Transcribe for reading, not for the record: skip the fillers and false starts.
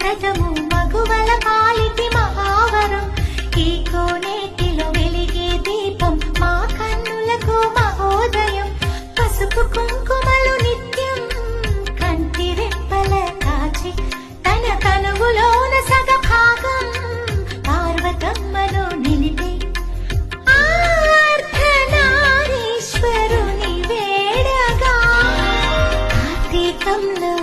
సతము మగువల పాలిటి మహావరం ఈ కోనేటిలో వెలిగే దీపం మా కన్నులకు మహోదయం పసుపు కుంకుమలు నిత్యం కంటి రెప్పల కాచి తన కనువులోన సగ భాగం పార్వతమ్మను నిలిపే అర్ధనారీశ్వరుని వేడగా కార్తీకంలో